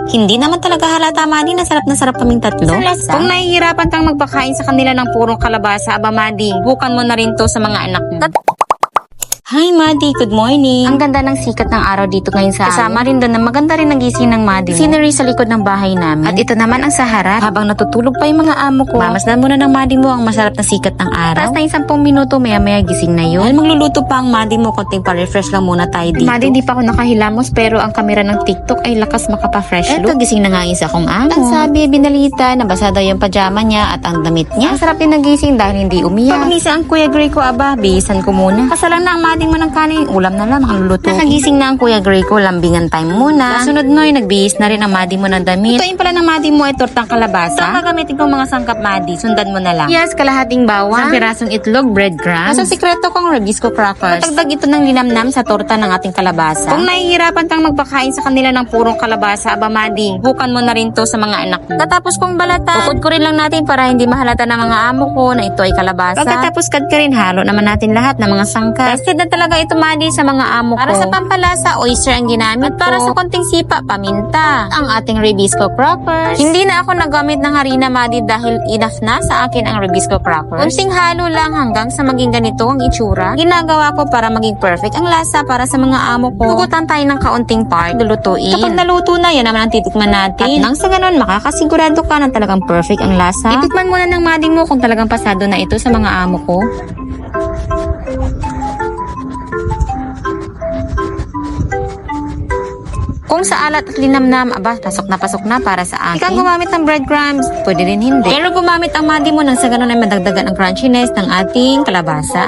Hindi naman talaga halata, Madi, na sarap kaming tatlo. Kung nahihirapan kang magpakain sa kanila ng purong kalabasa, aba Madi, bukan mo na rin to sa mga anak mo. Hi, Madi. Good morning. Ang ganda ng sikat ng araw dito ngayon sa kasama rin doon na maganda rin ang gising ng Madi. Scenery sa likod ng bahay namin. At ito naman ang sa harap. Habang natutulog pa yung mga amo ko, mamasdan muna ng Madi mo ang masarap na sikat ng araw. Tapos na yung 10 minuto, maya gising na yun. Dahil magluluto pa ang Madi mo, konting pa-refresh lang muna tayo dito. Madi, hindi pa ako nakahilamos pero ang kamera ng TikTok ay lakas makapa-fresh look. Eto, gising na nga isa kong amo. Ang sabi, binalita, nabasa daw yung pajama niya at ang damit niya. Ang sarap din nagising dahil hindi umiyak. Pag ang Kuya Gray ko, aba, bihisan ko muna. Kasalang na ang Madi mo ng kanin, ulam na lang, makaluluto. Nakagising na ang Kuya Gray ko, lambingan time muna. Kasunod noy, nagbihis na rin ang Madi mo ng damit. Tutuin pala ng Madi mo ay tortang Ito kalabasa. ang gagamitin kong mga sangkap, Madi. Sundan mo na lang. Yes, kalahating bawang, Isang pirasong itlog, breadcrumbs. Nasa sikreto kong Rebisco crackers. Dagdag ito ng linamnam sa torta ng ating kalabasa. Kung nahihirapan kang magpakain sa kanila ng purong kalabasa, aba Madi, bukan mo na rin to sa mga anak mo. Katapos kong balatan, bukod ko rin lang natin para hindi mahalata ng mga amo ko na ito ay kalabasa. Pagkatapos kad ka rin, halo naman natin lahat ng mga sangkap. Tested na talaga ito, Madi, sa mga amo ko. Para sa pampalasa, oyster ang ginamit. At para sa konting sipa, paminta. Ang ating Rebisco crackers. Hindi na ako nagamit ng harina, Madi, dahil enough na sa akin ang Rebisco crackers. Kunsing halo lang hanggang sa maging ganito ang itsura. Ginagawa ko para maging perfect ang lasa para sa mga amo ko. Hugutan tayo ng kaunting part, lulutuin. Kapag naluto na, yan naman ang titikman natin. At nang sa ganun, makakasigurado ka na talagang perfect ang lasa. Itikman muna ng Madi mo kung talagang pasado na ito sa mga amo ko. Kung sa alat at linamnam, aba, pasok na para sa akin. Ikaw gumamit ng breadcrumbs, pwede rin hindi. Pero gumamit ang Madi mo nang sa ganun ay madagdagan ang crunchiness ng ating kalabasa.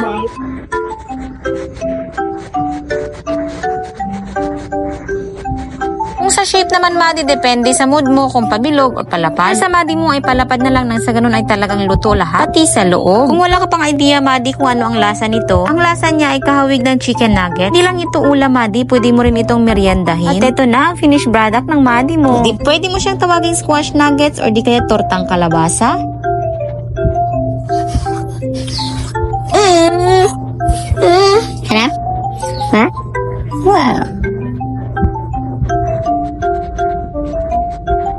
Kung sa shape naman, Madi, depende sa mood mo kung pabilog o palapad. Sa Madi mo ay palapad na lang nang sa ganun ay talagang luto lahat, pati sa loob. Kung wala ka pang idea, Madi, kung ano ang lasa nito, ang lasa niya ay kahawig ng chicken nugget. Hindi lang ito ulam, Madi, pwede mo rin itong meriendahin. At ito na ang finished product ng Madi mo. Di, pwede mo siyang tawaging squash nuggets or di kaya tortang kalabasa. Hanap? Ha? Wow.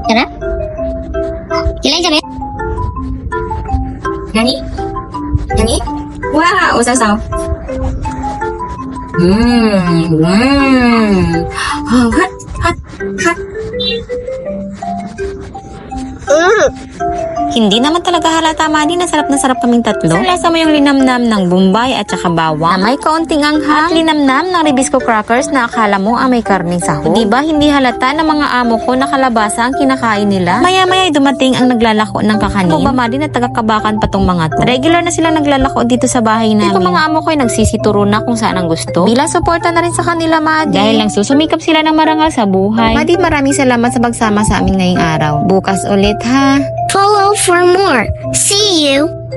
Sarap? Ilan sabi? Nani? Nani? Wow! Usasaw. Hot, hot, hot. Hindi naman talaga halata, Madi, na sarap kaming tatlo. Sa lasa mo yung linamnam ng Bombay at saka bawang na may kaunting anghang at linamnam ng Rebisco crackers na akala mo may karning sahog. Diba hindi halata ng mga amo ko na kalabasa ang kinakain nila? Maya-maya dumating ang naglalako ng kakanin. Kung ba, Madi, na taga-kabakan pa tong mga to. Regular na sila naglalako dito sa bahay namin. Ito mga amo ko ay nagsisituro na kung saan ang gusto. Bilang suporta na rin sa kanila, Madi. Dahil lang susumikap sila ng marangal sa buhay. Madi, maraming salamat sa pagsama sa amin ngayong araw. Bukas ulit, ha? Follow for more. See you.